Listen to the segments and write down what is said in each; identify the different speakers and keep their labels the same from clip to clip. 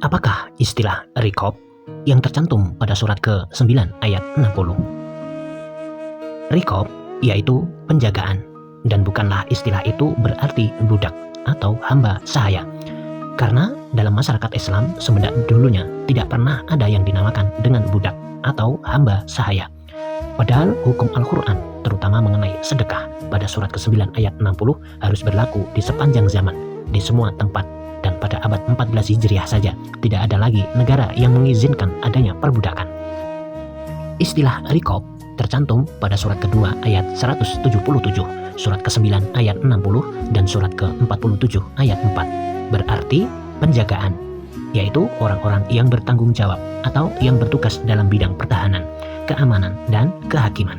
Speaker 1: Apakah istilah rikop yang tercantum pada surat ke-9 ayat 60? Rikop yaitu penjagaan, dan bukanlah istilah itu berarti budak atau hamba sahaya. Karena dalam masyarakat Islam semenjak dulunya tidak pernah ada yang dinamakan dengan budak atau hamba sahaya. Padahal hukum Al-Quran terutama mengenai sedekah pada surat ke-9 ayat 60 harus berlaku di sepanjang zaman, di semua tempat. Dan pada abad 14 Hijriah saja tidak ada lagi negara yang mengizinkan adanya perbudakan. Istilah rikop tercantum pada surat kedua ayat 177, surat ke-9 ayat 60, dan surat ke-47 ayat 4. Berarti penjagaan, yaitu orang-orang yang bertanggung jawab atau yang bertugas dalam bidang pertahanan, keamanan, dan kehakiman.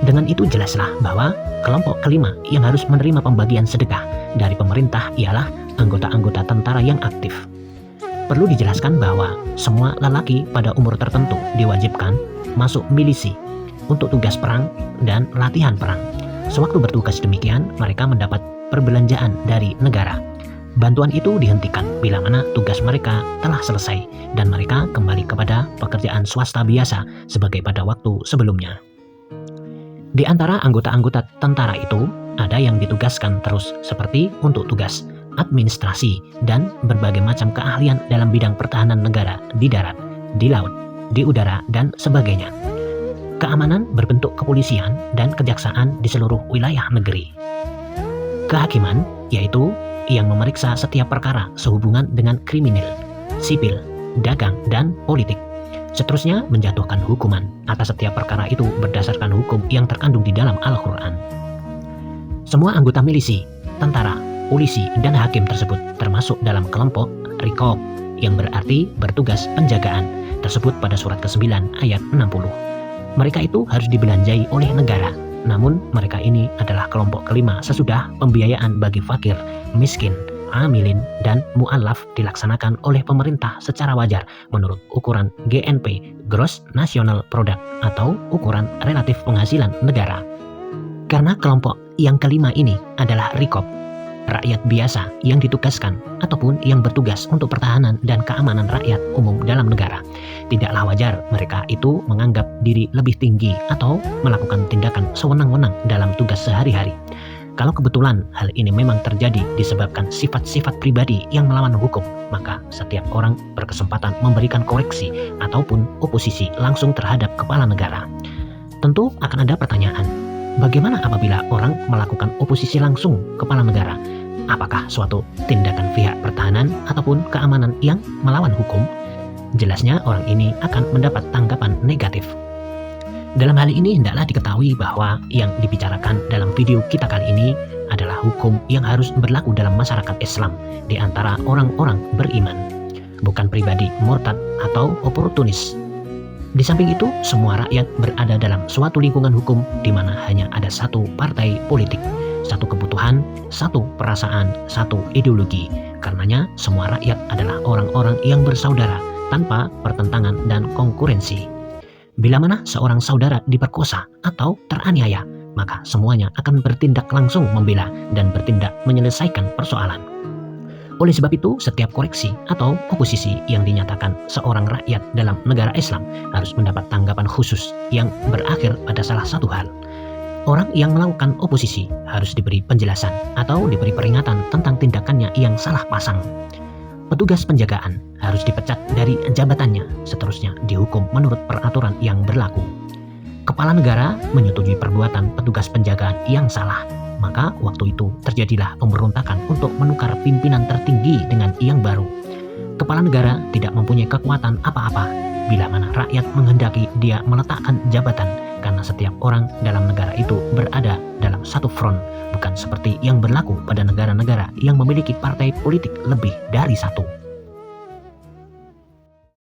Speaker 1: Dengan itu jelaslah bahwa kelompok kelima yang harus menerima pembagian sedekah dari pemerintah ialah anggota-anggota tentara yang aktif. Perlu dijelaskan bahwa semua lelaki pada umur tertentu diwajibkan masuk milisi untuk tugas perang dan latihan perang. Sewaktu bertugas demikian, mereka mendapat perbelanjaan dari negara. Bantuan itu dihentikan bila mana tugas mereka telah selesai dan mereka kembali kepada pekerjaan swasta biasa sebagai pada waktu sebelumnya. Di antara anggota-anggota tentara itu, ada yang ditugaskan terus seperti untuk tugas administrasi dan berbagai macam keahlian dalam bidang pertahanan negara di darat, di laut, di udara, dan sebagainya. Keamanan berbentuk kepolisian dan kejaksaan di seluruh wilayah negeri. Kehakiman yaitu yang memeriksa setiap perkara sehubungan dengan kriminal, sipil, dagang, dan politik. Seterusnya menjatuhkan hukuman atas setiap perkara itu berdasarkan hukum yang terkandung di dalam Al-Quran. Semua anggota milisi, tentara, polisi, dan hakim tersebut termasuk dalam kelompok rikop yang berarti bertugas penjagaan tersebut pada surat ke-9 ayat 60. Mereka itu harus dibelanjai oleh negara, namun mereka ini adalah kelompok kelima sesudah pembiayaan bagi fakir, miskin, amilin, dan mu'allaf dilaksanakan oleh pemerintah secara wajar menurut ukuran GNP (Gross National Product) atau ukuran relatif penghasilan negara. Karena kelompok yang kelima ini adalah rikop, rakyat biasa yang ditugaskan ataupun yang bertugas untuk pertahanan dan keamanan rakyat umum dalam negara. Tidaklah wajar mereka itu menganggap diri lebih tinggi atau melakukan tindakan sewenang-wenang dalam tugas sehari-hari. Kalau kebetulan hal ini memang terjadi disebabkan sifat-sifat pribadi yang melawan hukum, maka setiap orang berkesempatan memberikan koreksi ataupun oposisi langsung terhadap kepala negara. Tentu akan ada pertanyaan, bagaimana apabila orang melakukan oposisi langsung kepala negara? Apakah suatu tindakan pihak pertahanan ataupun keamanan yang melawan hukum? Jelasnya orang ini akan mendapat tanggapan negatif. Dalam hal ini hendaklah diketahui bahwa yang dibicarakan dalam video kita kali ini adalah hukum yang harus berlaku dalam masyarakat Islam di antara orang-orang beriman, bukan pribadi murtad atau oportunis. Di samping itu, semua rakyat berada dalam suatu lingkungan hukum di mana hanya ada satu partai politik, satu kebutuhan, satu perasaan, satu ideologi. Karenanya, semua rakyat adalah orang-orang yang bersaudara tanpa pertentangan dan konkurensi. Bila mana seorang saudara diperkosa atau teraniaya, maka semuanya akan bertindak langsung membela dan bertindak menyelesaikan persoalan. Oleh sebab itu, setiap koreksi atau oposisi yang dinyatakan seorang rakyat dalam negara Islam harus mendapat tanggapan khusus yang berakhir pada salah satu hal. Orang yang melakukan oposisi harus diberi penjelasan atau diberi peringatan tentang tindakannya yang salah pasang. Petugas penjagaan harus dipecat dari jabatannya, seterusnya dihukum menurut peraturan yang berlaku. Kepala negara menyetujui perbuatan petugas penjagaan yang salah, maka waktu itu terjadilah pemberontakan untuk menukar pimpinan tertinggi dengan yang baru. Kepala negara tidak mempunyai kekuatan apa-apa bila mana rakyat menghendaki dia meletakkan jabatan, karena setiap orang dalam negara itu berada dalam satu front, bukan seperti yang berlaku pada negara-negara yang memiliki partai politik lebih dari satu.